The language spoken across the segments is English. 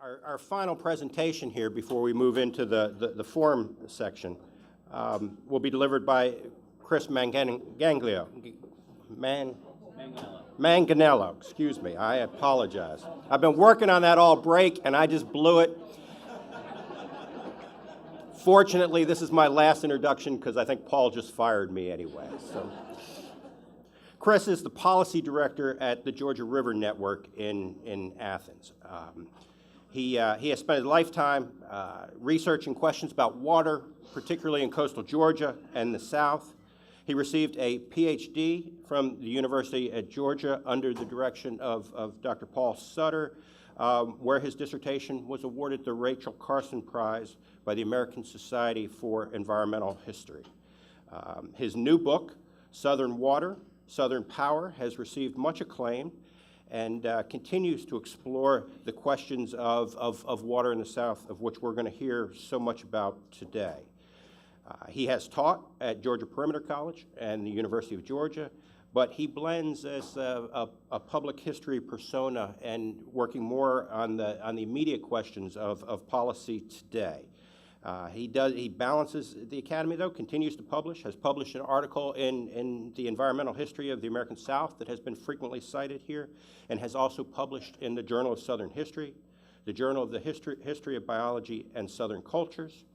Our final presentation here before we move into the forum section will be delivered by Chris Managaniello. Managaniello, excuse me, I apologize. I've been working on that all break and I just blew it. Fortunately, this is my last introduction because I think Paul just fired me anyway. So, Chris is the policy director at the Georgia River Network in Athens. He has spent his lifetime researching questions about water, particularly in coastal Georgia and the South. He received a PhD from the University at Georgia under the direction of Dr. Paul Sutter, where his dissertation was awarded the Rachel Carson Prize by the American Society for Environmental History. His new book, Southern Water, Southern Power, has received much acclaim and continues to explore the questions of water in the South, of which we're going to hear so much about today. He has taught at Georgia Perimeter College and the University of Georgia, but he blends as a public history persona and working more on the immediate questions of policy today. He balances the Academy, though, continues to publish, has published an article in the Environmental History of the American South that has been frequently cited here, and has also published in the Journal of Southern History, the Journal of the History of Biology and Southern Cultures.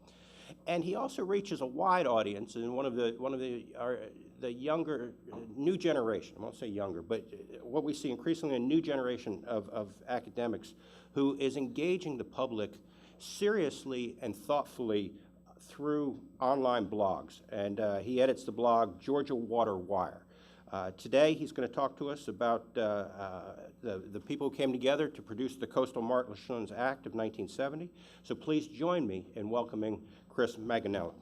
And he also reaches a wide audience, and one of the younger, new generation, I won't say younger, but what we see increasingly a new generation of academics who is engaging the public seriously and thoughtfully through online blogs. And he edits the blog Georgia Water Wire. Today he's going to talk to us about the people who came together to produce the Coastal Marshlands Act of 1970. So please join me in welcoming Chris Managaniello.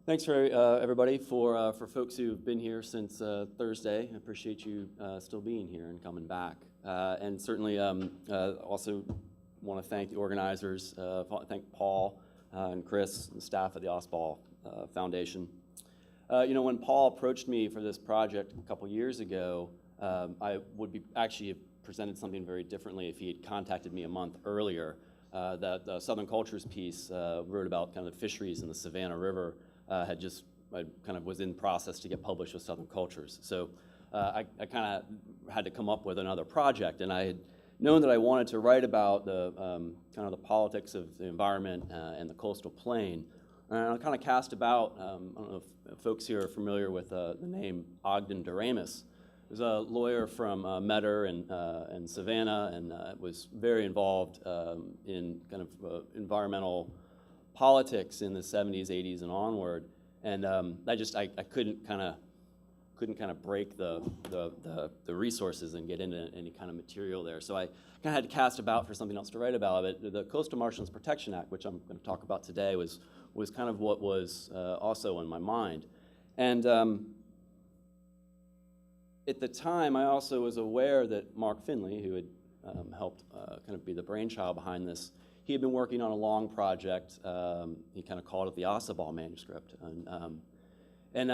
Thanks for everybody, for folks who've been here since Thursday. I appreciate you still being here and coming back. And certainly also want to thank the organizers, thank Paul and Chris and the staff of the Osball Foundation. When Paul approached me for this project a couple years ago, I would be actually have presented something very differently if he had contacted me a month earlier. That Southern Cultures piece wrote about kind of the fisheries in the Savannah River I kind of was in process to get published with Southern Cultures. So I kind of had to come up with another project, and I had known that I wanted to write about the kind of the politics of the environment and the coastal plain. And I kind of cast about, I don't know if folks here are familiar with the name Ogden Doremus. He was a lawyer from Metter and Savannah, and was very involved in kind of environmental politics in the 70s, 80s, and onward. And I couldn't kind of break the resources and get into any kind of material there. So I kind of had to cast about for something else to write about. But the Coastal Marshlands Protection Act, which I'm going to talk about today, was kind of what was also in my mind. And at the time, I also was aware that Mark Finley, who had helped kind of be the brainchild behind this, he had been working on a long project. He kind of called it the Osball manuscript. And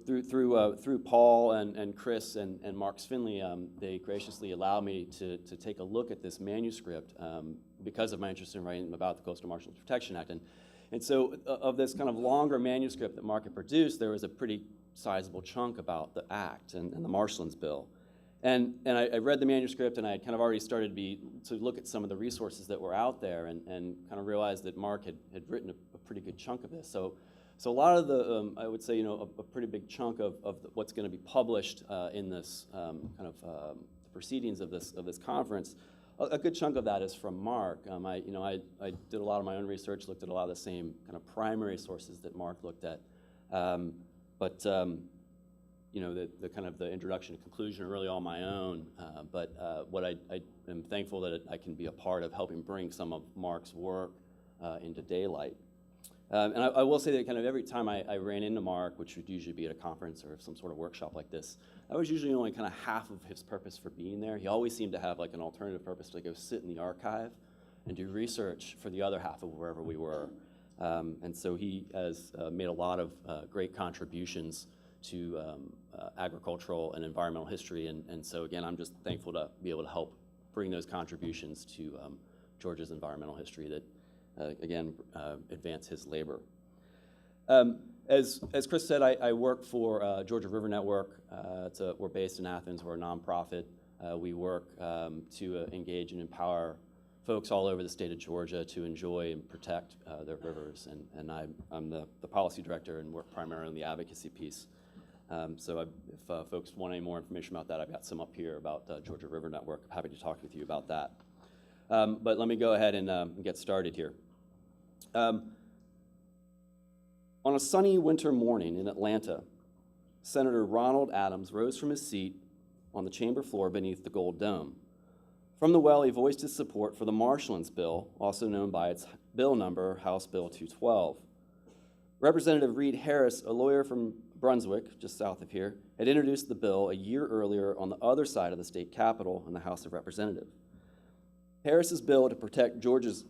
through Paul and Chris and Mark Finley, they graciously allowed me to take a look at this manuscript because of my interest in writing about the Coastal Marshlands Protection Act. And so of this kind of longer manuscript that Mark had produced, there was a pretty sizable chunk about the Act and the Marshlands Bill. And I read the manuscript, and I had kind of already started to look at some of the resources that were out there, and kind of realized that Mark had written a pretty good chunk of this. So a lot of the, I would say, a pretty big chunk of what's going to be published in this kind of the proceedings of this conference, a good chunk of that is from Mark. I did a lot of my own research, looked at a lot of the same kind of primary sources that Mark looked at, the kind of the introduction and conclusion are really all my own, but what I am thankful that I can be a part of helping bring some of Mark's work into daylight. And I will say that kind of every time I ran into Mark, which would usually be at a conference or some sort of workshop like this, that was usually only kind of half of his purpose for being there. He always seemed to have like an alternative purpose to go sit in the archive and do research for the other half of wherever we were. And so he has made a lot of great contributions to agricultural and environmental history. And so again, I'm just thankful to be able to help bring those contributions to Georgia's environmental history that, again, advance his labor. As Chris said, I work for Georgia River Network. We're based in Athens. We're a nonprofit. We work to engage and empower folks all over the state of Georgia to enjoy and protect their rivers. And I'm the policy director and work primarily on the advocacy piece. So if folks want any more information about that, I've got some up here about Georgia River Network. I'm happy to talk with you about that. But let me go ahead and get started here. On a sunny winter morning in Atlanta, Senator Ronald Adams rose from his seat on the chamber floor beneath the Gold Dome. From the well, he voiced his support for the Marshlands Bill, also known by its bill number, House Bill 212. Representative Reed Harris, a lawyer from Brunswick, just south of here, had introduced the bill a year earlier on the other side of the state capitol in the House of Representatives. Harris's bill to protect Georgia's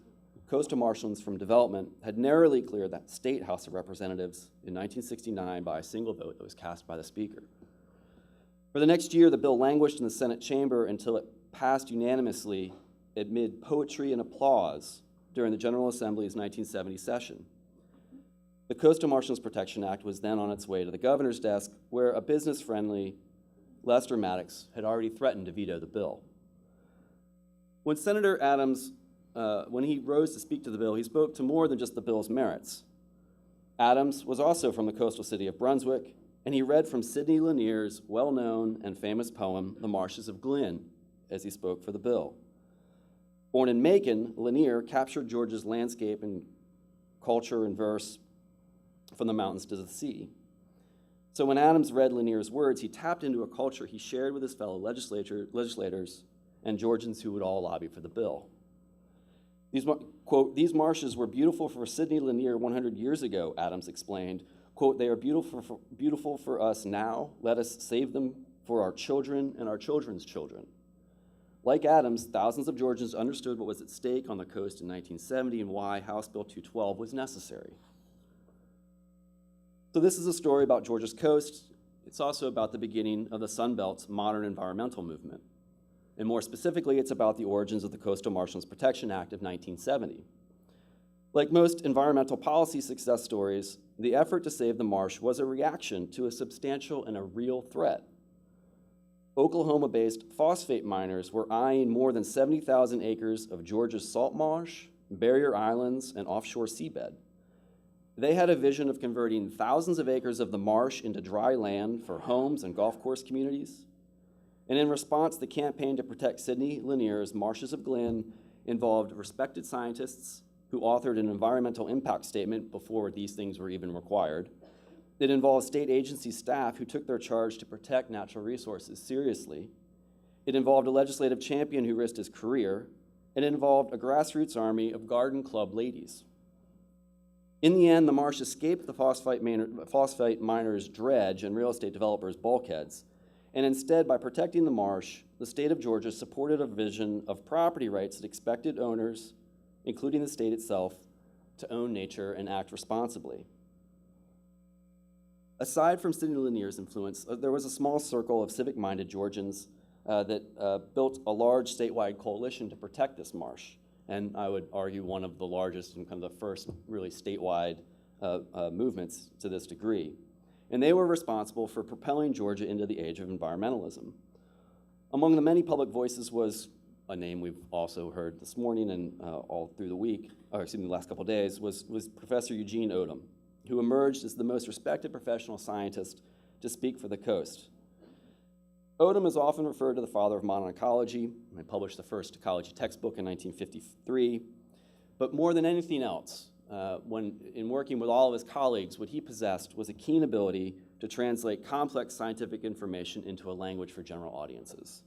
coastal marshlands from development had narrowly cleared that state House of Representatives in 1969 by a single vote that was cast by the Speaker. For the next year, the bill languished in the Senate chamber until it passed unanimously amid poetry and applause during the General Assembly's 1970 session. The Coastal Marshlands Protection Act was then on its way to the governor's desk, where a business-friendly Lester Maddox had already threatened to veto the bill. When Senator Adams when he rose to speak to the bill, he spoke to more than just the bill's merits. Adams was also from the coastal city of Brunswick, and he read from Sidney Lanier's well-known and famous poem, The Marshes of Glynn, as he spoke for the bill. Born in Macon, Lanier captured Georgia's landscape and culture in verse from the mountains to the sea. So when Adams read Lanier's words, he tapped into a culture he shared with his fellow legislators and Georgians who would all lobby for the bill. Quote, "These marshes were beautiful for Sidney Lanier 100 years ago," Adams explained. Quote, "They are beautiful for us now. Let us save them for our children and our children's children." Like Adams, thousands of Georgians understood what was at stake on the coast in 1970 and why House Bill 212 was necessary. So this is a story about Georgia's coast. It's also about the beginning of the Sun Belt's modern environmental movement. And more specifically, it's about the origins of the Coastal Marshlands Protection Act of 1970. Like most environmental policy success stories, the effort to save the marsh was a reaction to a substantial and a real threat. Oklahoma-based phosphate miners were eyeing more than 70,000 acres of Georgia's salt marsh, barrier islands, and offshore seabed. They had a vision of converting thousands of acres of the marsh into dry land for homes and golf course communities. And in response, the campaign to protect Sidney Lanier's Marshes of Glynn involved respected scientists who authored an environmental impact statement before these things were even required. It involved state agency staff who took their charge to protect natural resources seriously. It involved a legislative champion who risked his career. And it involved a grassroots army of garden club ladies. In the end, the marsh escaped the phosphate miners' dredge and real estate developers' bulkheads. And instead, by protecting the marsh, the state of Georgia supported a vision of property rights that expected owners, including the state itself, to own nature and act responsibly. Aside from Sidney Lanier's influence, there was a small circle of civic-minded Georgians that built a large statewide coalition to protect this marsh. And I would argue one of the largest and kind of the first really statewide movements to this degree. And they were responsible for propelling Georgia into the age of environmentalism. Among the many public voices was a name we've also heard this morning and all through the week, or excuse me, the last couple of days, was Professor Eugene Odom, who emerged as the most respected professional scientist to speak for the coast. Odom is often referred to the father of modern ecology. I published the first ecology textbook in 1953. But more than anything else, in working with all of his colleagues, what he possessed was a keen ability to translate complex scientific information into a language for general audiences.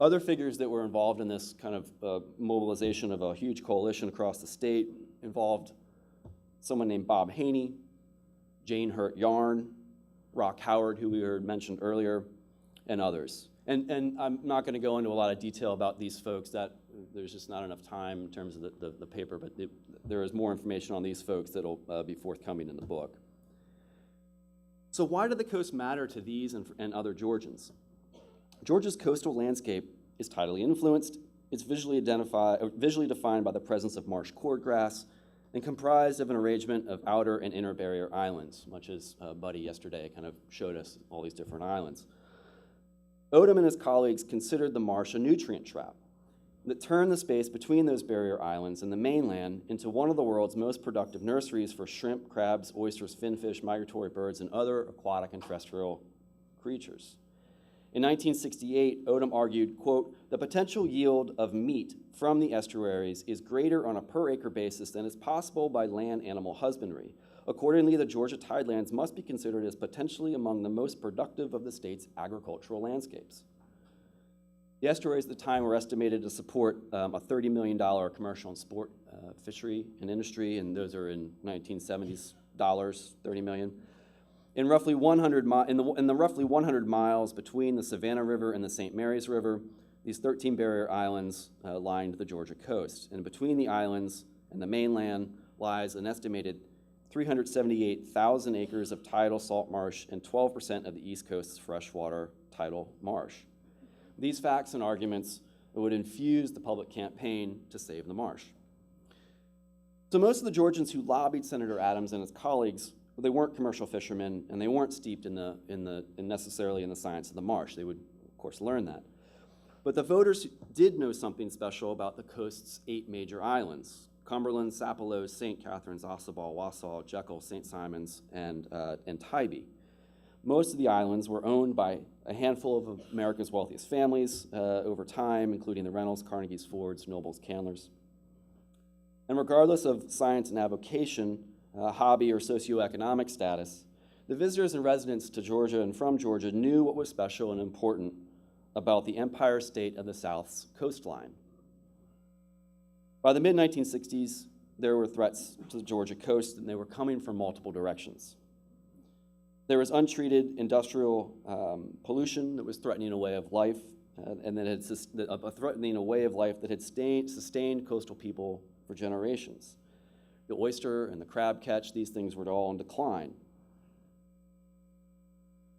Other figures that were involved in this kind of mobilization of a huge coalition across the state involved someone named Bob Haney, Jane Hurt Yarn, Rock Howard, who we heard mentioned earlier, and others. And I'm not going to go into a lot of detail about these folks. That there's just not enough time in terms of the paper, but there is more information on these folks that'll be forthcoming in the book. So why did the coast matter to these and other Georgians? Georgia's coastal landscape is tidally influenced. It's visually defined by the presence of marsh cordgrass and comprised of an arrangement of outer and inner barrier islands, much as Buddy yesterday kind of showed us all these different islands. Odom and his colleagues considered the marsh a nutrient trap that turned the space between those barrier islands and the mainland into one of the world's most productive nurseries for shrimp, crabs, oysters, finfish, migratory birds, and other aquatic and terrestrial creatures. In 1968, Odom argued, quote, "The potential yield of meat from the estuaries is greater on a per-acre basis than is possible by land animal husbandry. Accordingly, the Georgia tidelands must be considered as potentially among the most productive of the state's agricultural landscapes." The estuaries at the time were estimated to support a $30 million commercial and sport fishery and industry, and those are in 1970s dollars, $30 million. In the roughly 100 miles between the Savannah River and the St. Mary's River, these 13 barrier islands lined the Georgia coast. And between the islands and the mainland lies an estimated 378,000 acres of tidal salt marsh and 12% of the East Coast's freshwater tidal marsh. These facts and arguments would infuse the public campaign to save the marsh. So most of the Georgians who lobbied Senator Adams and his colleagues, well, they weren't commercial fishermen, and they weren't steeped necessarily in the science of the marsh. They would, of course, learn that. But the voters did know something special about the coast's 8 major islands: Cumberland, Sapelo, St. Catharines, Ossabaw, Wausau, Jekyll, St. Simons, and Tybee. Most of the islands were owned by a handful of America's wealthiest families over time, including the Reynolds, Carnegies, Fords, Nobles, Candlers. And regardless of science and avocation, hobby, or socioeconomic status, the visitors and residents to Georgia and from Georgia knew what was special and important about the Empire State of the South's coastline. By the mid-1960s, there were threats to the Georgia coast, and they were coming from multiple directions. There was untreated industrial pollution that was threatening a way of life, and that had threatening a way of life that had sustained coastal people for generations. The oyster and the crab catch, these things were all in decline.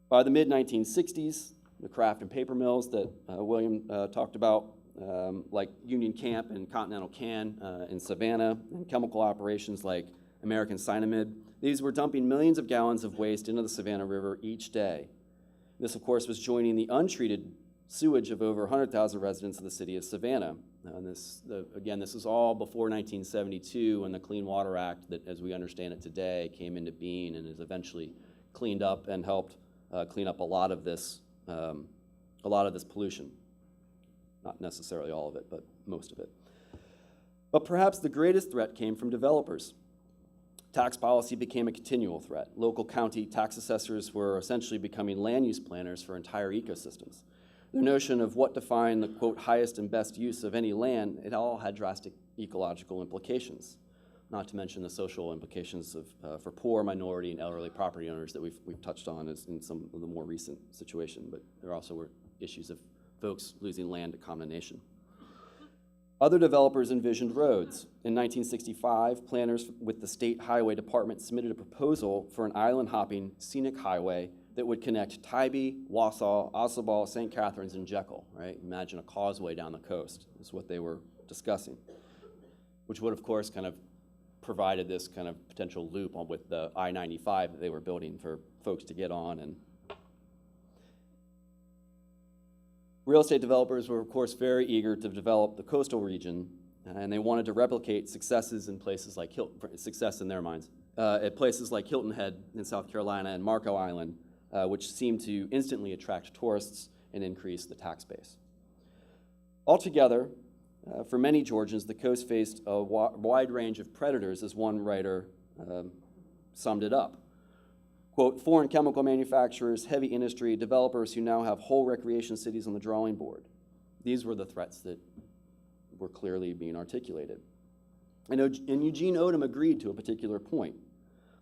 By the mid-1960s, the craft and paper mills that William talked about, like Union Camp and Continental Can in Savannah, and chemical operations like American Cyanamid, these were dumping millions of gallons of waste into the Savannah River each day. This, of course, was joining the untreated sewage of over 100,000 residents of the city of Savannah. And this is all before 1972, when the Clean Water Act, that as we understand it today, came into being and is eventually cleaned up and helped clean up a lot of this pollution. Not necessarily all of it, but most of it. But perhaps the greatest threat came from developers. Tax policy became a continual threat. Local county tax assessors were essentially becoming land use planners for entire ecosystems. Their notion of what defined the, quote, highest and best use of any land, it all had drastic ecological implications, not to mention the social implications for poor, minority, and elderly property owners that we've touched on in some of the more recent situation, but there also were issues of folks losing land to condemnation. Other developers envisioned roads. In 1965, planners with the State Highway Department submitted a proposal for an island-hopping scenic highway that would connect Tybee, Wausau, Ossabaw, St. Catharines, and Jekyll, right? Imagine a causeway down the coast is what they were discussing, which would, of course, kind of provided this kind of potential loop with the I-95 that they were building for folks to get on. And real estate developers were, of course, very eager to develop the coastal region, and they wanted to replicate successes in places like success in their minds, at places like Hilton Head in South Carolina and Marco Island, which seemed to instantly attract tourists and increase the tax base. Altogether, for many Georgians, the coast faced a wide range of predators, as one writer summed it up. Quote, foreign chemical manufacturers, heavy industry, developers who now have whole recreation cities on the drawing board. These were the threats that were clearly being articulated. And Eugene Odom agreed to a particular point.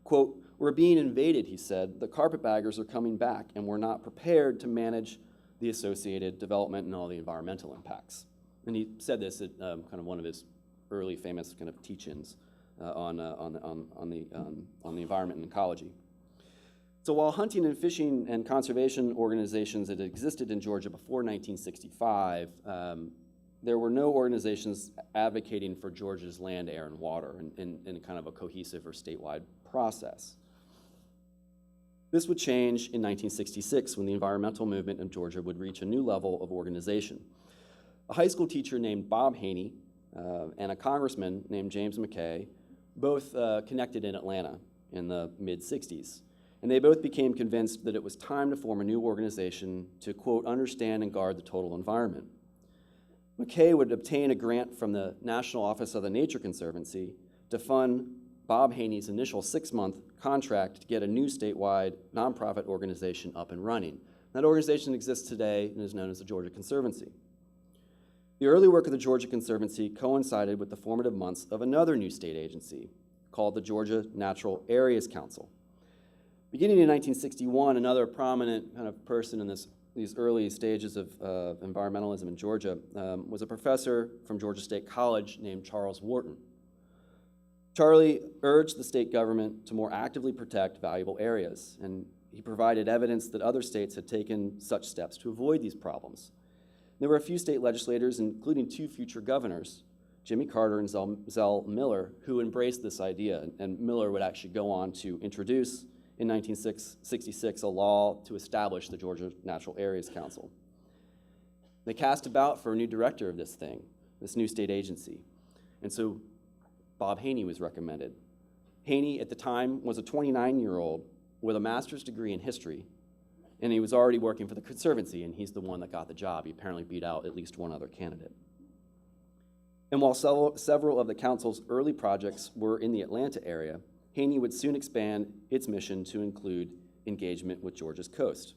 Quote, we're being invaded, he said. The carpetbaggers are coming back, and we're not prepared to manage the associated development and all the environmental impacts. And he said this at kind of one of his early famous kind of teach-ins on the environment and ecology. So while hunting and fishing and conservation organizations had existed in Georgia before 1965, there were no organizations advocating for Georgia's land, air, and water in kind of a cohesive or statewide process. This would change in 1966 when the environmental movement in Georgia would reach a new level of organization. A high school teacher named Bob Haney and a congressman named James McKay both connected in Atlanta in the mid-60s. And they both became convinced that it was time to form a new organization to, quote, understand and guard the total environment. McKay would obtain a grant from the National Office of the Nature Conservancy to fund Bob Haney's initial 6-month contract to get a new statewide nonprofit organization up and running. That organization exists today and is known as the Georgia Conservancy. The early work of the Georgia Conservancy coincided with the formative months of another new state agency called the Georgia Natural Areas Council. Beginning in 1961, another prominent kind of person in these early stages of environmentalism in Georgia was a professor from Georgia State College named Charles Wharton. Charlie urged the state government to more actively protect valuable areas, and he provided evidence that other states had taken such steps to avoid these problems. There were a few state legislators, including 2 future governors, Jimmy Carter and Zell Miller, who embraced this idea, and Miller would actually go on to introduce in 1966 a law to establish the Georgia Natural Areas Council. They cast about for a new director of this thing, this new state agency, and so Bob Haney was recommended. Haney at the time was a 29-year-old with a master's degree in history, and he was already working for the Conservancy, and he's the one that got the job. He apparently beat out at least one other candidate. And while several of the council's early projects were in the Atlanta area, Haney would soon expand its mission to include engagement with Georgia's coast.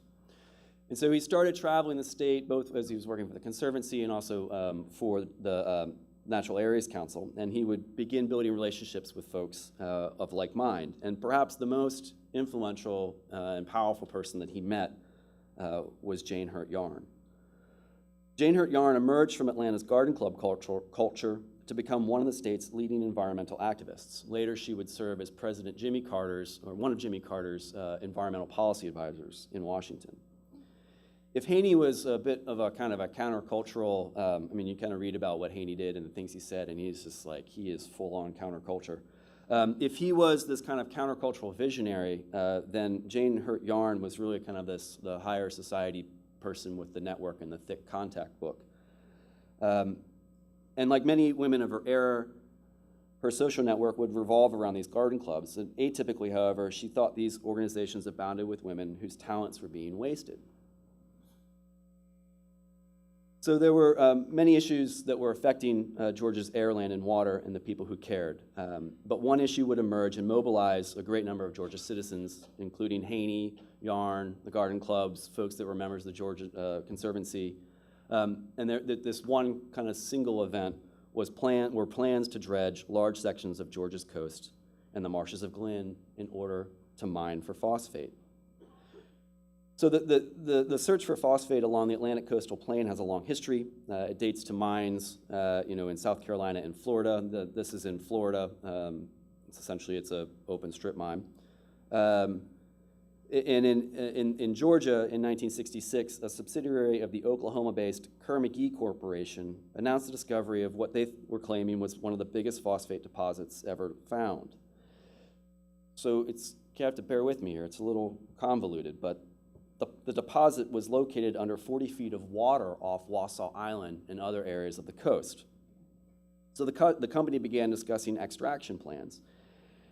And so he started traveling the state, both as he was working for the Conservancy and also for the Natural Areas Council, and he would begin building relationships with folks of like mind. And perhaps the most influential and powerful person that he met was Jane Hurt Yarn. Jane Hurt Yarn emerged from Atlanta's Garden Club culture to become one of the state's leading environmental activists. Later, she would serve as President Jimmy Carter's, or one of Jimmy Carter's environmental policy advisors in Washington. If Haney was a bit of a kind of a countercultural, I mean, you kind of read about what Haney did and the things he said, and he's just like, he is full-on counterculture. If he was this kind of countercultural visionary, then Jane Hurt Yarn was really kind of the higher society person with the network and the thick contact book. And like many women of her era, her social network would revolve around these garden clubs. And atypically, however, she thought these organizations abounded with women whose talents were being wasted. So there were many issues that were affecting Georgia's air, land, and water and the people who cared. But one issue would emerge and mobilize a great number of Georgia citizens, including Haney, Yarn, the garden clubs, folks that were members of the Georgia Conservancy. This one kind of single event were plans to dredge large sections of Georgia's coast and the marshes of Glynn in order to mine for phosphate. So the search for phosphate along the Atlantic coastal plain has a long history. It dates to mines, in South Carolina and Florida. This is in Florida. It's an open strip mine. And in Georgia, in 1966, a subsidiary of the Oklahoma-based Kerr-McGee Corporation announced the discovery of what they were claiming was one of the biggest phosphate deposits ever found. So you have to bear with me here. It's a little convoluted, but the deposit was located under 40 feet of water off Wassaw Island and other areas of the coast. So the company began discussing extraction plans,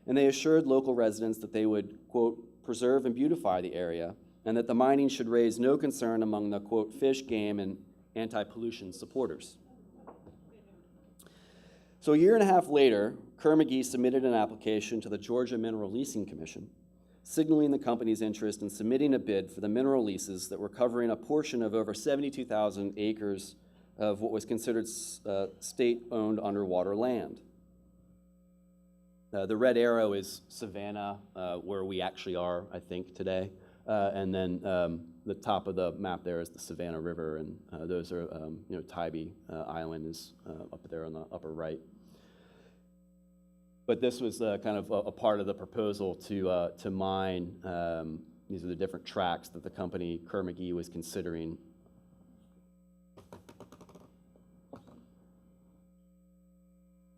and they assured local residents that they would, quote, preserve and beautify the area, and that the mining should raise no concern among the, quote, fish, game, and anti-pollution supporters. So a year and a half later, Kerr-McGee submitted an application to the Georgia Mineral Leasing Commission, signaling the company's interest in submitting a bid for the mineral leases that were covering a portion of over 72,000 acres of what was considered state-owned underwater land. The red arrow is Savannah, where we actually are, I think, today. And then the top of the map there is the Savannah River, and those are, Tybee Island is up there on the upper right. But this was kind of a part of the proposal to mine. These are the different tracts that the company Kerr-McGee was considering.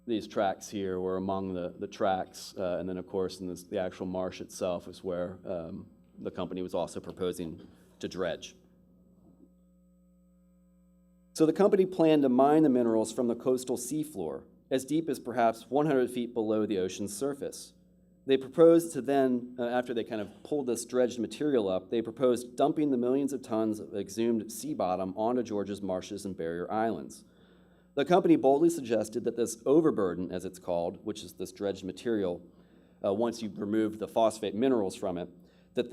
These tracts here were among the tracts, and then of course in the actual marsh itself is where the company was also proposing to dredge. So the company planned to mine the minerals from the coastal seafloor, as deep as perhaps 100 feet below the ocean's surface. They proposed to then, after they kind of pulled this dredged material up, they proposed dumping the millions of tons of exhumed sea bottom onto Georgia's marshes and barrier islands. The company boldly suggested that this overburden, as it's called, which is this dredged material, once you've removed the phosphate minerals from it, that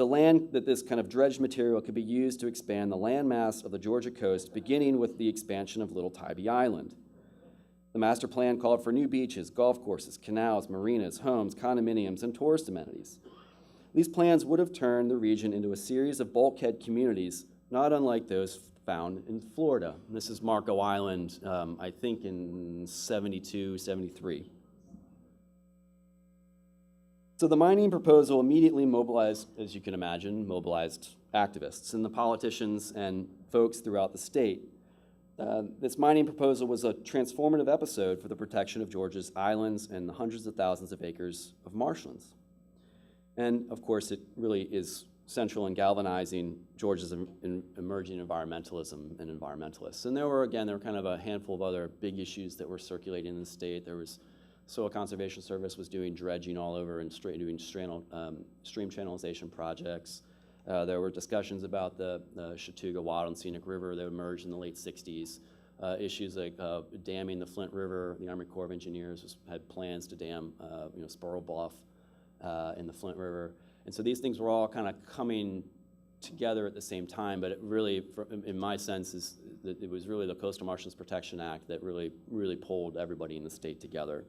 this kind of dredged material could be used to expand the landmass of the Georgia coast, beginning with the expansion of Little Tybee Island. The master plan called for new beaches, golf courses, canals, marinas, homes, condominiums, and tourist amenities. These plans would have turned the region into a series of bulkhead communities, not unlike those found in Florida. This is Marco Island, I think in 72, 73. So the mining proposal immediately mobilized, as you can imagine, mobilized activists and the politicians and folks throughout the state. This mining proposal was a transformative episode for the protection of Georgia's islands and the hundreds of thousands of acres of marshlands. And of course, it really is central in galvanizing Georgia's emerging environmentalism and environmentalists. And there were kind of a handful of other big issues that were circulating in the state. There was Soil Conservation Service was doing dredging all over and doing stream channelization projects. There were discussions about the Chattooga Wild and Scenic River that emerged in the late 60s. Issues like damming the Flint River. The Army Corps of Engineers had plans to dam Sparrow Bluff in the Flint River. And so these things were all kind of coming together at the same time, but it really, in my sense, is that it was really the Coastal Marshlands Protection Act that really pulled everybody in the state together.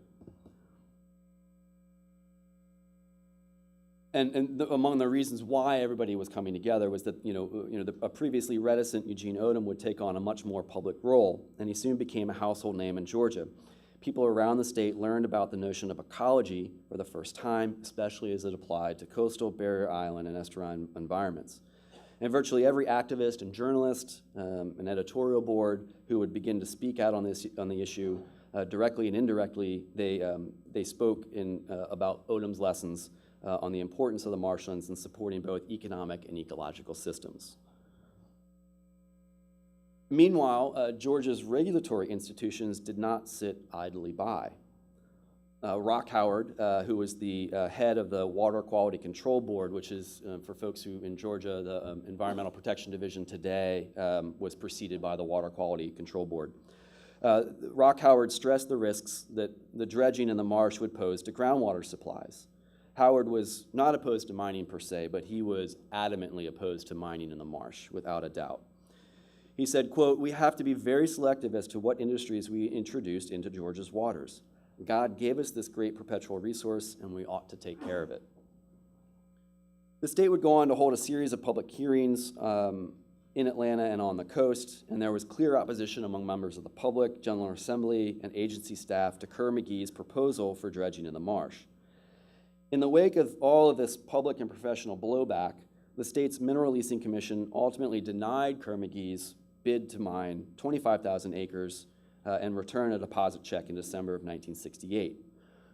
And among the reasons why everybody was coming together was that a previously reticent Eugene Odom would take on a much more public role, and he soon became a household name in Georgia. People around the state learned about the notion of ecology for the first time, especially as it applied to coastal, barrier island, and estuarine environments. And virtually every activist and journalist, an editorial board who would begin to speak out on the issue, directly and indirectly, they spoke about Odom's lessons on the importance of the marshlands in supporting both economic and ecological systems. Meanwhile, Georgia's regulatory institutions did not sit idly by. Rock Howard, who was the head of the Water Quality Control Board, which is, for folks who in Georgia, the Environmental Protection Division today was preceded by the Water Quality Control Board. Rock Howard stressed the risks that the dredging in the marsh would pose to groundwater supplies. Howard was not opposed to mining per se, but he was adamantly opposed to mining in the marsh, without a doubt. He said, quote, "We have to be very selective as to what industries we introduced into Georgia's waters. God gave us this great perpetual resource, and we ought to take care of it." The state would go on to hold a series of public hearings in Atlanta and on the coast, and there was clear opposition among members of the public, General Assembly, and agency staff to Kerr-McGee's proposal for dredging in the marsh. In the wake of all of this public and professional blowback, the state's Mineral Leasing Commission ultimately denied Kerr-McGee's bid to mine 25,000 acres and return a deposit check in December of 1968.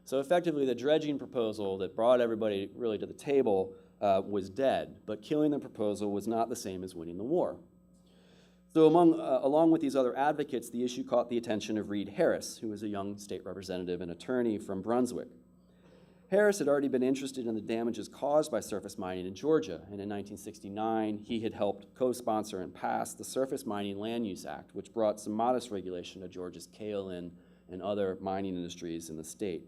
So effectively, the dredging proposal that brought everybody really to the table was dead, but killing the proposal was not the same as winning the war. So along with these other advocates, the issue caught the attention of Reed Harris, who was a young state representative and attorney from Brunswick. Harris had already been interested in the damages caused by surface mining in Georgia, and in 1969, he had helped co-sponsor and pass the Surface Mining Land Use Act, which brought some modest regulation to Georgia's kaolin and other mining industries in the state.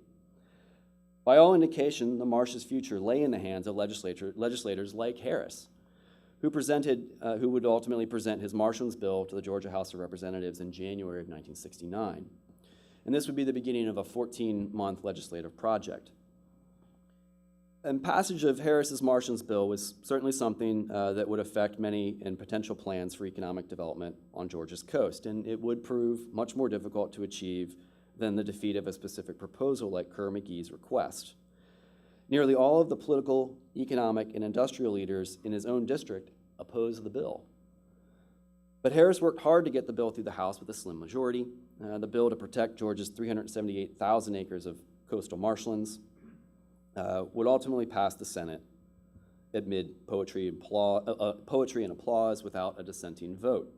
By all indication, the marsh's future lay in the hands of legislators like Harris, who would ultimately present his marshlands bill to the Georgia House of Representatives in January of 1969. And this would be the beginning of a 14-month legislative project. And passage of Harris's marshlands bill was certainly something that would affect many and potential plans for economic development on Georgia's coast, and it would prove much more difficult to achieve than the defeat of a specific proposal like Kerr-McGee's request. Nearly all of the political, economic, and industrial leaders in his own district opposed the bill. But Harris worked hard to get the bill through the House with a slim majority. The bill to protect Georgia's 378,000 acres of coastal marshlands would ultimately pass the Senate amid poetry and applause without a dissenting vote.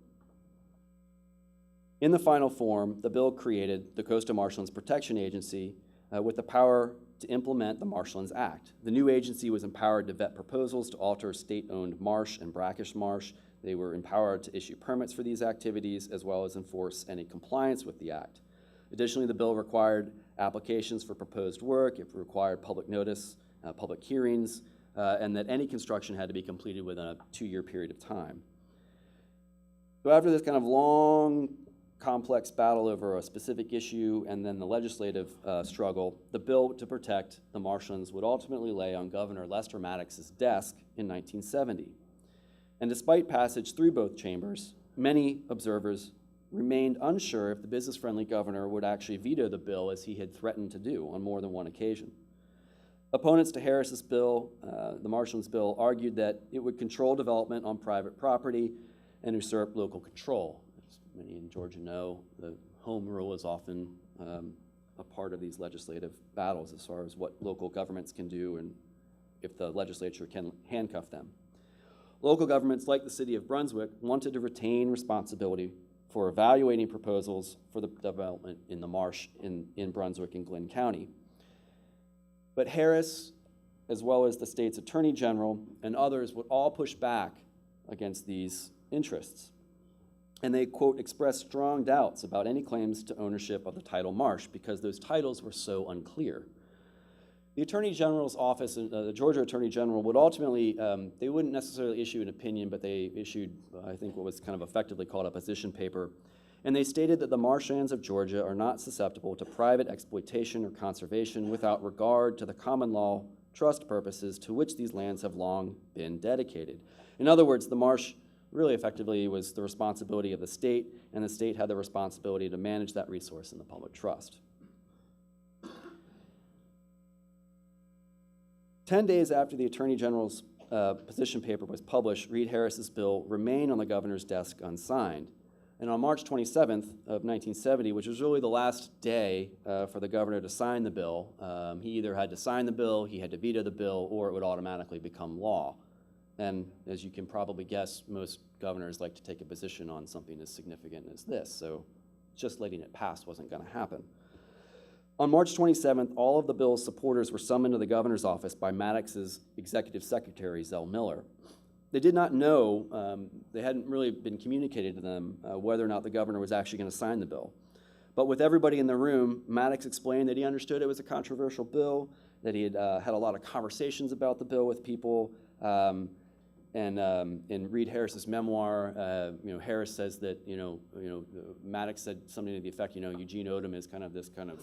In the final form, the bill created the Coastal Marshlands Protection Agency with the power to implement the Marshlands Act. The new agency was empowered to vet proposals to alter state-owned marsh and brackish marsh. They were empowered to issue permits for these activities as well as enforce any compliance with the act. Additionally, the bill required applications for proposed work, it required public notice, public hearings, and that any construction had to be completed within a 2-year period of time. So after this kind of long, complex battle over a specific issue and then the legislative struggle, the bill to protect the marshlands would ultimately lay on Governor Lester Maddox's desk in 1970. And despite passage through both chambers, many observers remained unsure if the business-friendly governor would actually veto the bill as he had threatened to do on more than one occasion. Opponents to Harris's bill, the Marshlands Bill, argued that it would control development on private property and usurp local control. As many in Georgia know, the home rule is often a part of these legislative battles as far as what local governments can do and if the legislature can handcuff them. Local governments like the city of Brunswick wanted to retain responsibility for evaluating proposals for the development in the marsh in Brunswick and Glynn County. But Harris, as well as the state's attorney general and others, would all push back against these interests. And they, quote, expressed strong doubts about any claims to ownership of the tidal marsh because those titles were so unclear. The Attorney General's office, the Georgia Attorney General, would ultimately, they wouldn't necessarily issue an opinion, but they issued, I think, what was kind of effectively called a position paper. And they stated that the marshlands of Georgia are not susceptible to private exploitation or conservation without regard to the common law trust purposes to which these lands have long been dedicated. In other words, the marsh really effectively was the responsibility of the state, and the state had the responsibility to manage that resource in the public trust. 10 days after the Attorney General's position paper was published, Reed Harris's bill remained on the governor's desk unsigned. And on March 27th of 1970, which was really the last day for the governor to sign the bill, he either had to sign the bill, he had to veto the bill, or it would automatically become law. And as you can probably guess, most governors like to take a position on something as significant as this, so just letting it pass wasn't going to happen. On March 27th, all of the bill's supporters were summoned to the governor's office by Maddox's executive secretary, Zell Miller. They did not know, they hadn't really been communicated to them whether or not the governor was actually going to sign the bill. But with everybody in the room, Maddox explained that he understood it was a controversial bill, that he had had a lot of conversations about the bill with people, and in Reed Harris's memoir, Harris says that, Maddox said something to the effect, Eugene Odom is kind of this kind of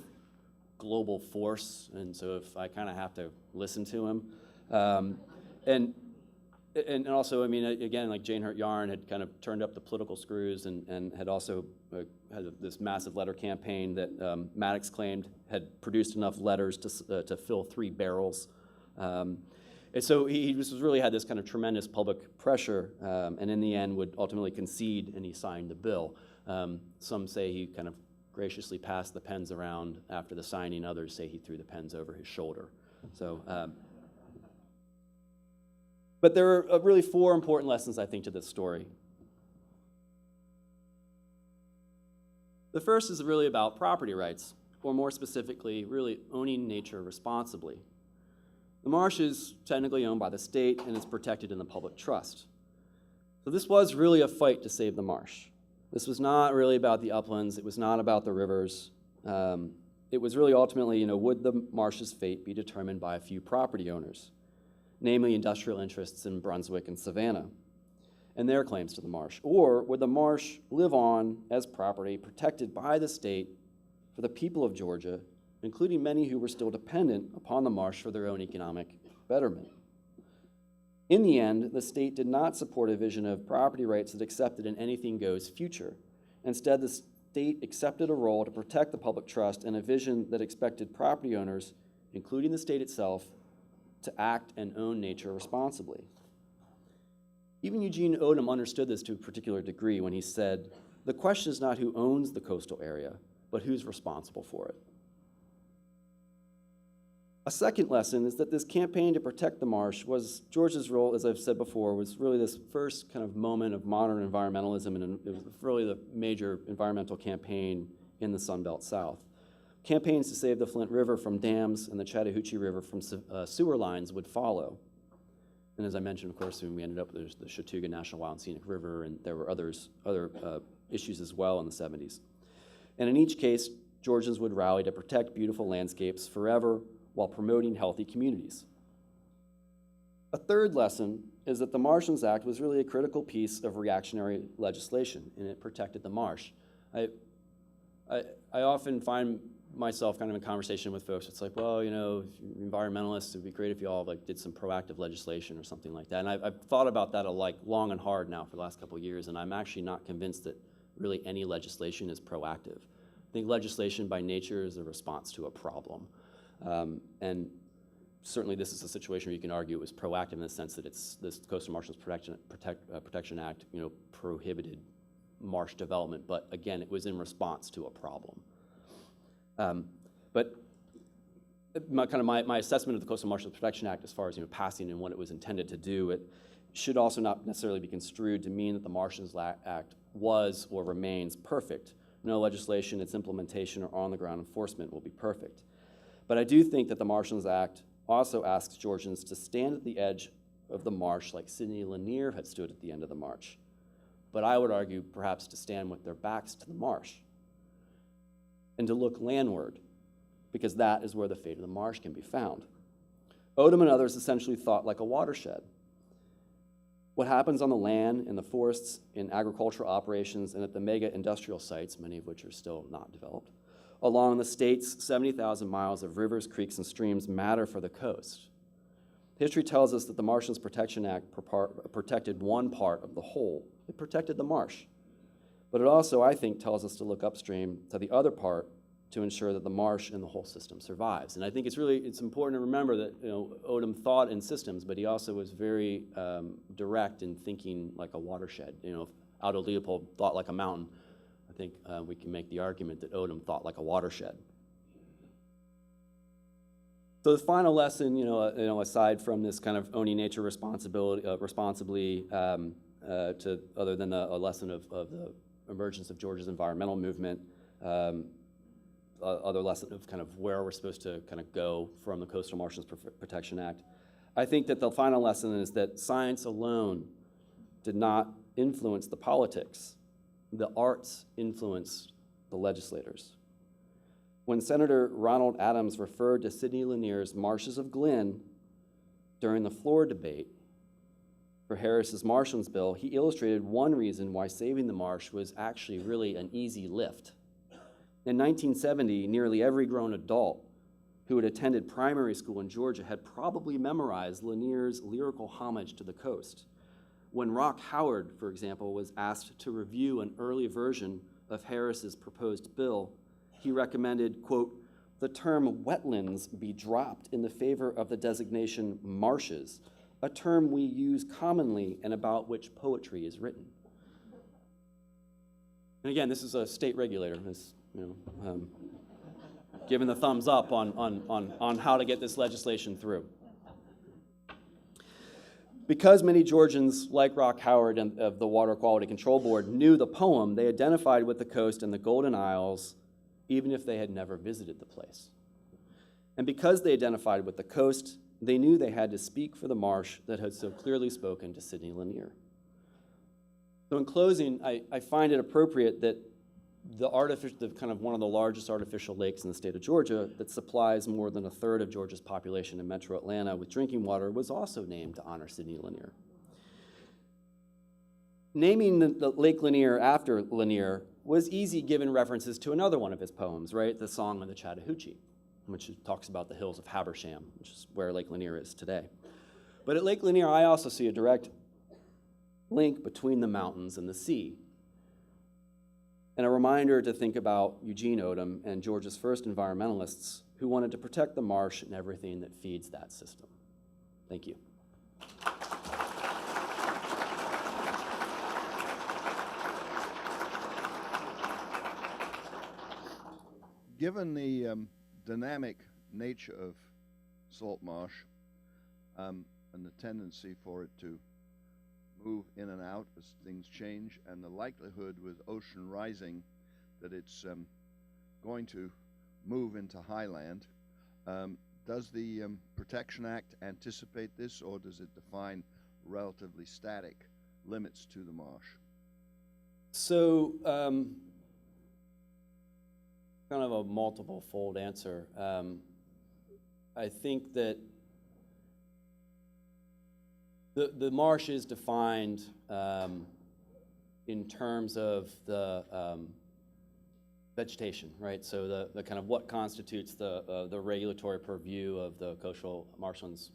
global force, and so if I kind of have to listen to him. And also, again, like Jane Hurt Yarn had kind of turned up the political screws and had also had this massive letter campaign that Maddox claimed had produced enough letters to fill 3 barrels. And so he just really had this kind of tremendous public pressure, and in the end would ultimately concede, and he signed the bill. Some say he kind of graciously passed the pens around after the signing. Others say he threw the pens over his shoulder. So, but there are really 4 important lessons, I think, to this story. The first is really about property rights, or more specifically, really owning nature responsibly. The marsh is technically owned by the state and is protected in the public trust. So this was really a fight to save the marsh. This was not really about the uplands. It was not about the rivers. It was really ultimately, would the marsh's fate be determined by a few property owners, namely industrial interests in Brunswick and Savannah, and their claims to the marsh? Or would the marsh live on as property protected by the state for the people of Georgia, including many who were still dependent upon the marsh for their own economic betterment? In the end, the state did not support a vision of property rights that accepted an anything-goes future. Instead, the state accepted a role to protect the public trust and a vision that expected property owners, including the state itself, to act and own nature responsibly. Even Eugene Odum understood this to a particular degree when he said, "The question is not who owns the coastal area, but who's responsible for it." A second lesson is that this campaign to protect the marsh was George's role, as I've said before, was really this first kind of moment of modern environmentalism, and it was really the major environmental campaign in the Sun Belt South. Campaigns to save the Flint River from dams and the Chattahoochee River from sewer lines would follow. And as I mentioned, of course, when we ended up with the Chattooga National Wild and Scenic River, and there were other issues as well in the 70s. And in each case, Georgians would rally to protect beautiful landscapes forever while promoting healthy communities. A third lesson is that the Marshlands Act was really a critical piece of reactionary legislation, and it protected the marsh. I often find myself kind of in conversation with folks. It's like, well, you know, environmentalists, it'd be great if you all like did some proactive legislation or something like that. And I've thought about that like long and hard now for the last couple of years, and I'm actually not convinced that really any legislation is proactive. I think legislation by nature is a response to a problem. And certainly this is a situation where you can argue it was proactive in the sense that this Coastal Marshlands Protection Act, you know, prohibited marsh development, but again, it was in response to a problem. But my assessment of the Coastal Marshlands Protection Act as far as, you know, passing and what it was intended to do, it should also not necessarily be construed to mean that the Marshlands Act was or remains perfect. No legislation, its implementation, or on-the-ground enforcement will be perfect. But I do think that the Marshlands Act also asks Georgians to stand at the edge of the marsh like Sidney Lanier had stood at the end of the marsh. But I would argue perhaps to stand with their backs to the marsh and to look landward, because that is where the fate of the marsh can be found. Odum and others essentially thought like a watershed. What happens on the land, in the forests, in agricultural operations, and at the mega industrial sites, many of which are still not developed, along the state's 70,000 miles of rivers, creeks, and streams matter for the coast. History tells us that the Marshlands Protection Act protected one part of the whole. It protected the marsh. But it also, I think, tells us to look upstream to the other part to ensure that the marsh and the whole system survives. And I think it's important to remember that, you know, Odum thought in systems, but he also was very direct in thinking like a watershed. You know, if Aldo Leopold thought like a mountain, I think we can make the argument that Odum thought like a watershed. So the final lesson, aside from this kind of owning nature responsibly, to other than a lesson of the emergence of Georgia's environmental movement, other lesson of kind of where we're supposed to kind of go from the Coastal Marshlands Protection Act, I think that the final lesson is that science alone did not influence the politics. The arts influenced the legislators. When Senator Ronald Adams referred to Sidney Lanier's Marshes of Glen during the floor debate for Harris's Marshlands bill, he illustrated one reason why saving the marsh was actually really an easy lift. In 1970, nearly every grown adult who had attended primary school in Georgia had probably memorized Lanier's lyrical homage to the coast. When Rock Howard, for example, was asked to review an early version of Harris's proposed bill, he recommended, quote, "The term wetlands be dropped in the favor of the designation marshes, a term we use commonly and about which poetry is written." And again, this is a state regulator, giving the thumbs up on how to get this legislation through. Because many Georgians, like Rock Howard and of the Water Quality Control Board, knew the poem, they identified with the coast and the Golden Isles, even if they had never visited the place. And because they identified with the coast, they knew they had to speak for the marsh that had so clearly spoken to Sidney Lanier. So in closing, I find it appropriate that the kind of one of the largest artificial lakes in the state of Georgia that supplies more than a third of Georgia's population in metro Atlanta with drinking water was also named to honor Sidney Lanier. Naming the Lake Lanier after Lanier was easy given references to another one of his poems, right? The Song of the Chattahoochee, which talks about the hills of Habersham, which is where Lake Lanier is today. But at Lake Lanier, I also see a direct link between the mountains and the sea. and a reminder to think about Eugene Odom and Georgia's first environmentalists who wanted to protect the marsh and everything that feeds that system. Thank you. Given the dynamic nature of salt marsh and the tendency for it to move in and out as things change, and the likelihood with ocean rising that it's going to move into highland, does the Protection Act anticipate this, or does it define relatively static limits to the marsh? So, kind of a multiple-fold answer. I think that the marsh is defined in terms of the vegetation, right? So the kind of what constitutes the regulatory purview of the coastal marshlands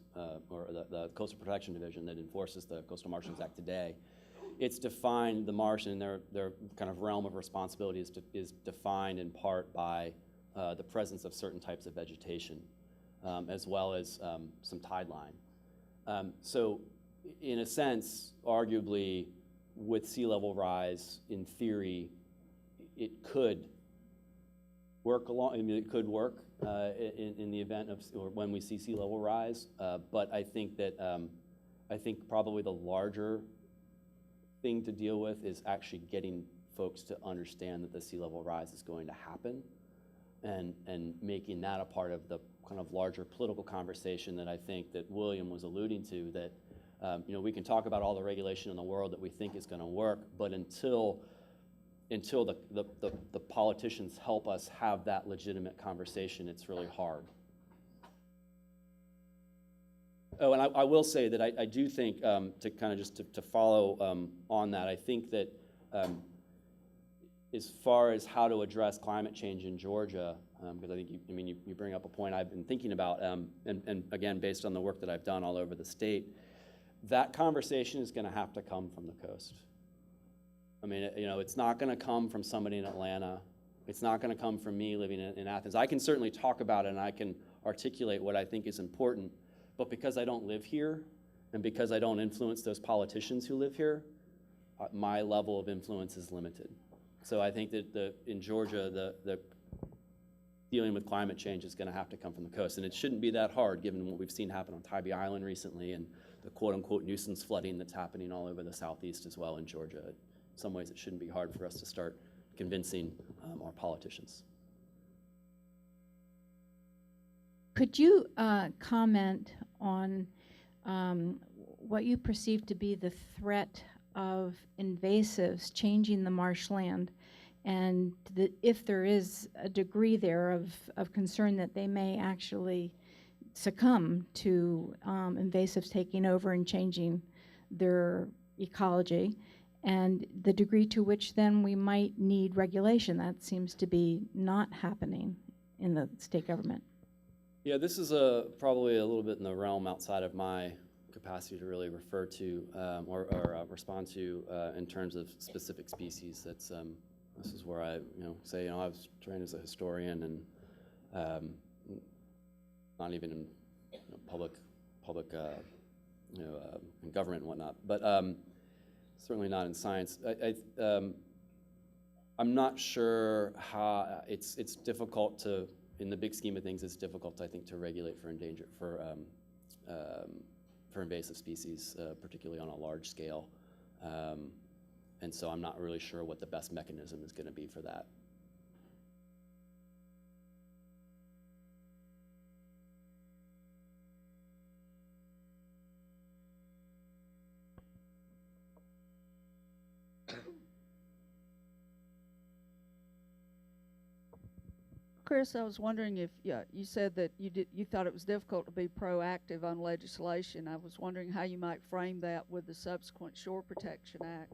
or the Coastal Protection Division that enforces the Coastal Marshlands Act today. It's defined, the marsh and their kind of realm of responsibility is defined in part by the presence of certain types of vegetation, as well as some tide line. So in a sense, arguably, with sea level rise, in theory, it could work along, I mean, it could work in the event of, or when we see sea level rise, but I think that, I think probably the larger thing to deal with is actually getting folks to understand that the sea level rise is going to happen, and making that a part of the kind of larger political conversation that I think that William was alluding to, that you know, we can talk about all the regulation in the world that we think is going to work, but until the politicians help us have that legitimate conversation, it's really hard. Oh, and I will say that I do think, to kind of just to follow on that, I think that as far as how to address climate change in Georgia, because I think you bring up a point I've been thinking about, and again, based on the work that I've done all over the state, that conversation is going to have to come from the coast. I mean, you know, it's not going to come from somebody in Atlanta. It's not going to come from me living in Athens. I can certainly talk about it and I can articulate what I think is important, but because I don't live here and because I don't influence those politicians who live here, my level of influence is limited. So I think that in Georgia, the dealing with climate change is going to have to come from the coast, and it shouldn't be that hard given what we've seen happen on Tybee Island recently and the quote-unquote nuisance flooding that's happening all over the southeast as well in Georgia. In some ways, it shouldn't be hard for us to start convincing our politicians. Could you comment on what you perceive to be the threat of invasives changing the marshland, and if there is a degree there of concern that they may actually succumb to invasives taking over and changing their ecology, and the degree to which then we might need regulation? That seems to be not happening in the state government. Yeah, this is probably a little bit in the realm outside of my capacity to really refer to or respond to in terms of specific species. That's this is where I say I was trained as a historian and not even in public in government and whatnot, but certainly not in science. I'm not sure how it's difficult to. In the big scheme of things, it's difficult, I think, to regulate for invasive species, particularly on a large scale. And so I'm not really sure what the best mechanism is going to be for that. Chris, I was wondering if you said that you thought it was difficult to be proactive on legislation. I was wondering how you might frame that with the subsequent Shore Protection Act,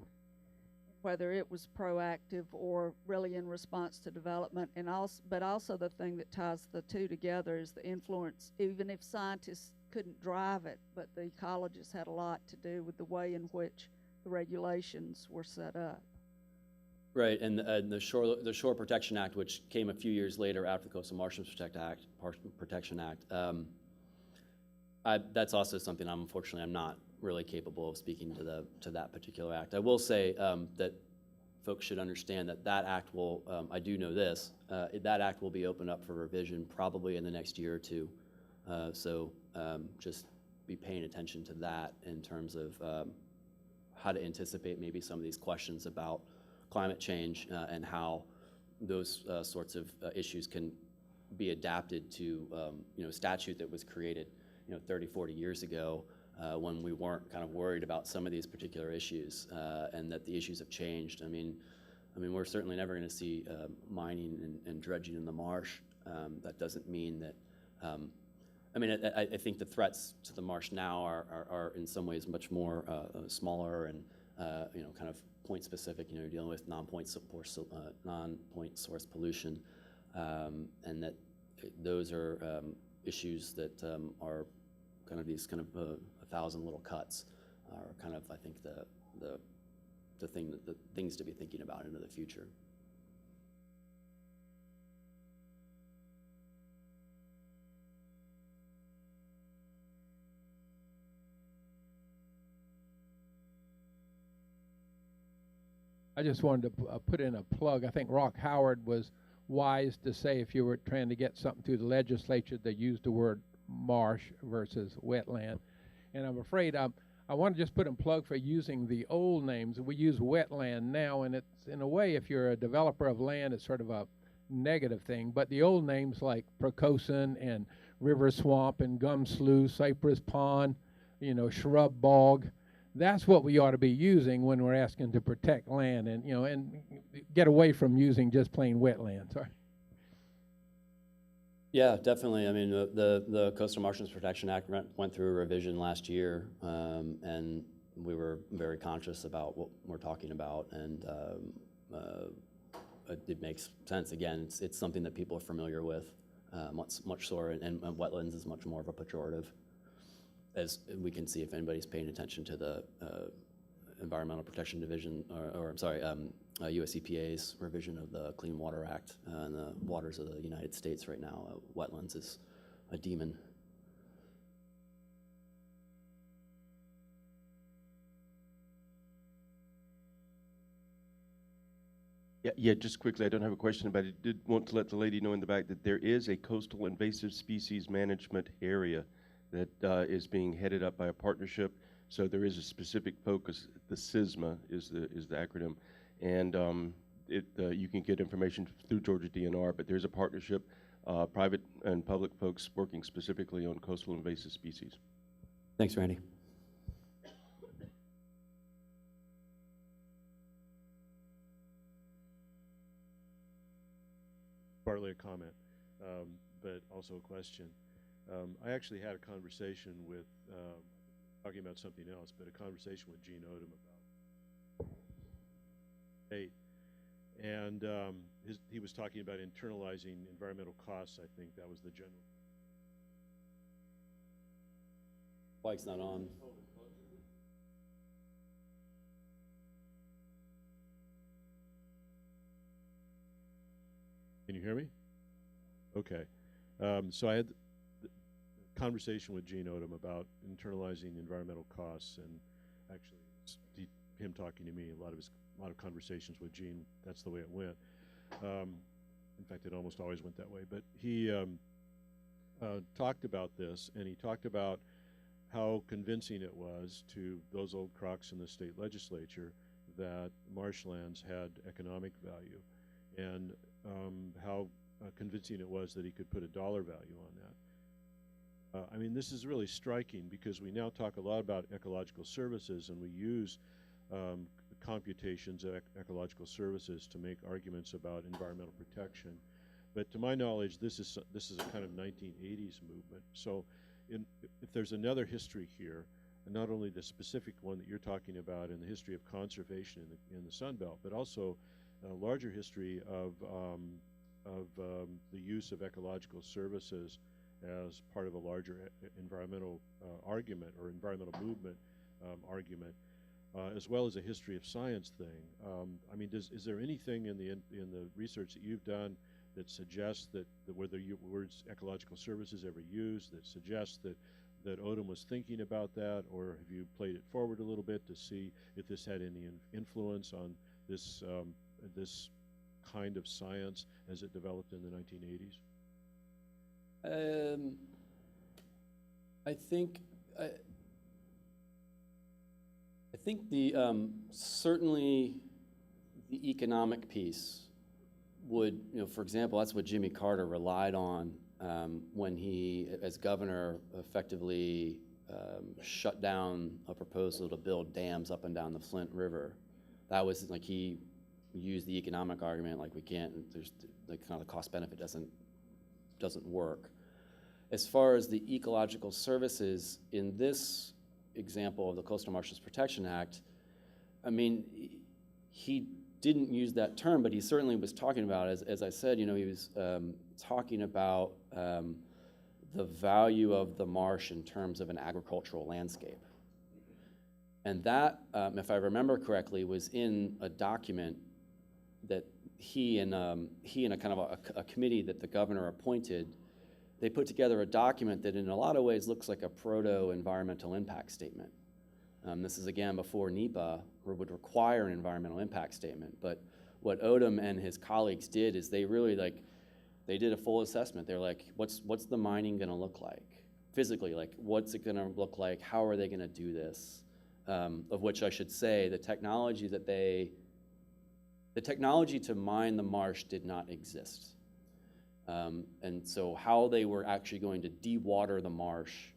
whether it was proactive or really in response to development, and also the thing that ties the two together is the influence. Even if scientists couldn't drive it, but the ecologists had a lot to do with the way in which the regulations were set up. Right, and the Shore Protection Act, which came a few years later after the Coastal Marshes Protection Act, that's also something unfortunately I'm not really capable of speaking to that particular act. I will say that folks should understand that that act will, I do know this, that act will be opened up for revision probably in the next year or two. So just be paying attention to that in terms of how to anticipate maybe some of these questions about climate change and how those sorts of issues can be adapted to statute that was created 30, 40 years ago when we weren't kind of worried about some of these particular issues and that the issues have changed. I mean, we're certainly never going to see mining and dredging in the marsh. That doesn't mean that. I think the threats to the marsh now are in some ways much more smaller and kind of point specific. You're dealing with non-point source pollution, and that those are issues that are kind of these kind of 1,000 little cuts are kind of, I think, the things to be thinking about into the future. I just wanted to put in a plug. I think Rock Howard was wise to say if you were trying to get something through the legislature, they used the word marsh versus wetland. And I'm afraid I want to just put in plug for using the old names. We use wetland now, and it's, in a way, if you're a developer of land, it's sort of a negative thing. But the old names like Percosin and River Swamp and Gum Slough, Cypress Pond, shrub bog, that's what we ought to be using when we're asking to protect land and, and get away from using just plain wetland. Sorry. Yeah, definitely. I mean, the Coastal Marshes Protection Act went through a revision last year, and we were very conscious about what we're talking about, and it makes sense. Again, it's something that people are familiar with, much so, and wetlands is much more of a pejorative, as we can see if anybody's paying attention to the Environmental Protection Division, or I'm sorry, US EPA's revision of the Clean Water Act and the waters of the United States right now. Wetlands is a demon. Yeah, just quickly, I don't have a question about it. Did want to let the lady know in the back that there is a coastal invasive species management area that is being headed up by a partnership. So there is a specific focus. The SISMA is the acronym, and you can get information through Georgia DNR. But there's a partnership, private and public folks working specifically on coastal invasive species. Thanks, Randy. Partly a comment, but also a question. I actually had a conversation with, talking about something else, but a conversation with Gene Odom about state. And he was talking about internalizing environmental costs. I think that was the general. Mike's not on. Can you hear me? Okay. So I had the conversation with Gene Odom about internalizing environmental costs, and actually him talking to me, a lot of conversations with Gene, that's the way it went. In fact, it almost always went that way. But he talked about this, and he talked about how convincing it was to those old crocs in the state legislature that marshlands had economic value, and how convincing it was that he could put a dollar value on that. I mean, this is really striking because we now talk a lot about ecological services, and we use computations of ecological services to make arguments about environmental protection. But to my knowledge, this is a kind of 1980s movement. So if there's another history here, and not only the specific one that you're talking about in the history of conservation in the Sun Belt, but also a larger history of the use of ecological services as part of a larger environmental argument or environmental movement argument. as well as a history of science thing. I mean, is there anything in the research that you've done that suggests that whether your words ecological services ever used, that suggests that Odom was thinking about that, or have you played it forward a little bit to see if this had any influence on this this kind of science as it developed in the 1980s? I think the certainly the economic piece would, for example, that's what Jimmy Carter relied on when he, as governor, effectively shut down a proposal to build dams up and down the Flint River. That was like he used the economic argument, like we can't. There's like kind of the cost benefit doesn't work. As far as the ecological services in this example of the Coastal Marshes Protection Act, I mean, he didn't use that term, but he certainly was talking about, as I said, he was talking about the value of the marsh in terms of an agricultural landscape. And that, if I remember correctly, was in a document that he and a kind of a committee that the governor appointed. They put together a document that in a lot of ways looks like a proto-environmental impact statement. This is again before NEPA would require an environmental impact statement. But what Odom and his colleagues did is they really they did a full assessment. They're like, what's the mining gonna look like? Physically, like what's it gonna look like? How are they gonna do this? Of which I should say the technology to mine the marsh did not exist. And so how they were actually going to de-water the marsh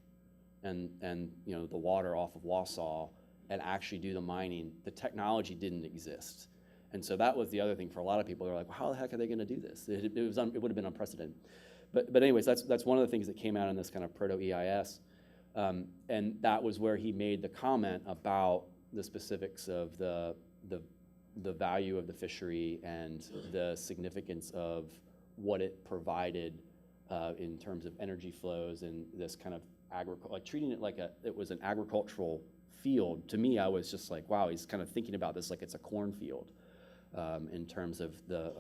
and the water off of Wausau and actually do the mining, the technology didn't exist. And so that was the other thing for a lot of people. They're like, well, how the heck are they going to do this? It would have been unprecedented. But anyways, that's one of the things that came out in this kind of proto-EIS. And that was where he made the comment about the specifics of the value of the fishery and the significance of what it provided in terms of energy flows and this kind of treating it like it was an agricultural field. To me, I was just like, wow, he's kind of thinking about this like it's a cornfield in terms of the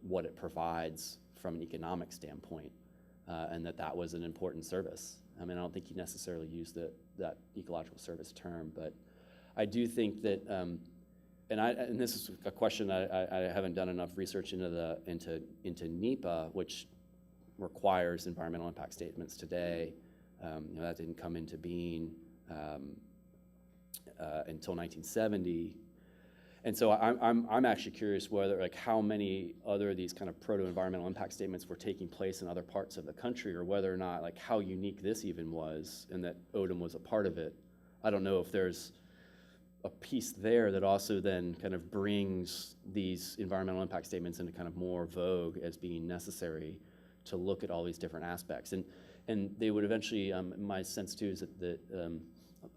what it provides from an economic standpoint, and that was an important service. I mean, I don't think he necessarily used that ecological service term, but I do think that. And this is a question I haven't done enough research into NEPA, which requires environmental impact statements today. That didn't come into being until 1970, and so I'm actually curious whether how many other of these kind of proto-environmental impact statements were taking place in other parts of the country, or whether or not how unique this even was, and that Odom was a part of it. I don't know if there's a piece there that also then kind of brings these environmental impact statements into kind of more vogue as being necessary to look at all these different aspects. And they would eventually, my sense too is that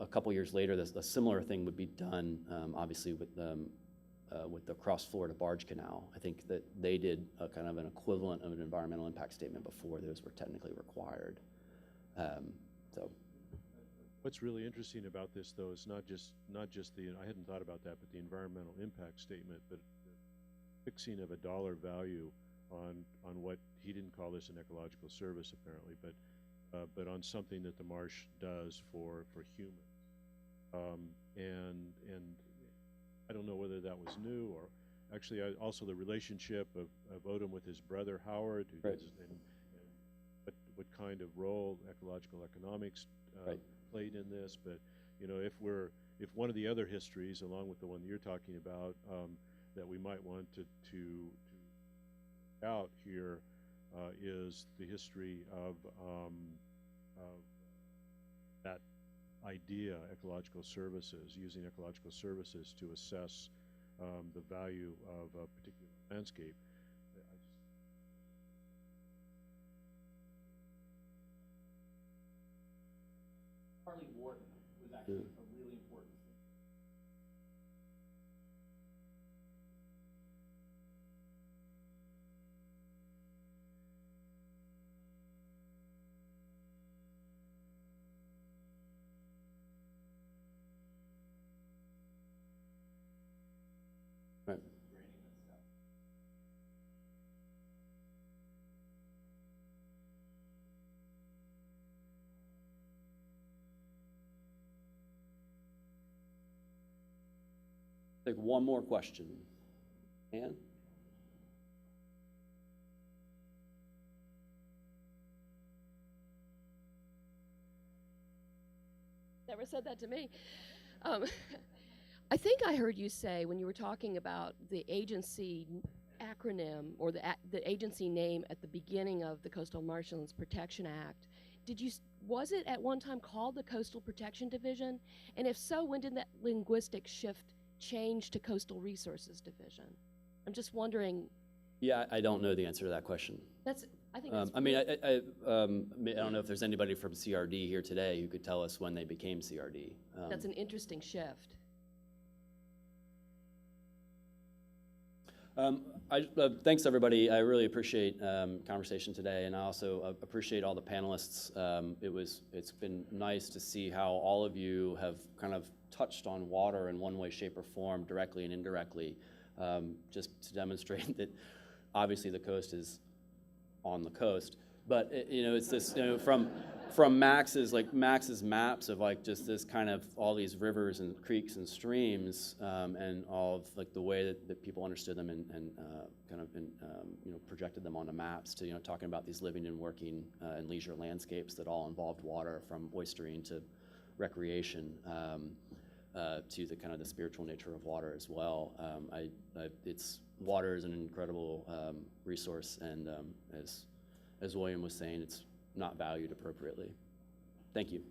a couple years later, a similar thing would be done, obviously with the Cross Florida Barge Canal. I think that they did a kind of an equivalent of an environmental impact statement before those were technically required. So. What's really interesting about this, though, is not just I hadn't thought about that, but the environmental impact statement, but the fixing of a dollar value on what he didn't call this an ecological service apparently, but on something that the marsh does for humans, and I don't know whether that was new or actually also the relationship of Odom with his brother Howard, who right. does, and what kind of role ecological economics. Right. Played in this, but if one of the other histories, along with the one that you're talking about, that we might want to out here is the history of that idea, ecological services, using ecological services to assess the value of a particular landscape. Harley Warden was actually a really important thing. Take one more question. Ann? Never said that to me. Um, I think I heard you say when you were talking about the agency acronym or the agency name at the beginning of the Coastal Marshlands Protection Act. Was it at one time called the Coastal Protection Division? And if so, when did that linguistic shift change to Coastal Resources Division? I'm just wondering. Yeah, I don't know the answer to that question. I think that's I mean, I don't know if there's anybody from CRD here today who could tell us when they became CRD. That's an interesting shift. Thanks, everybody. I really appreciate conversation today, and I also appreciate all the panelists. It's been nice to see how all of you have kind of touched on water in one way, shape, or form, directly and indirectly, just to demonstrate that obviously the coast is on the coast, but it's this from Max's maps of like just this kind of all these rivers and creeks and streams, and all of like the way that people understood them and kind of projected them onto maps to talking about these living and working and leisure landscapes that all involved water, from oystering to recreation, to the kind of the spiritual nature of water as well. Water is an incredible resource, and as William was saying, it's not valued appropriately. Thank you.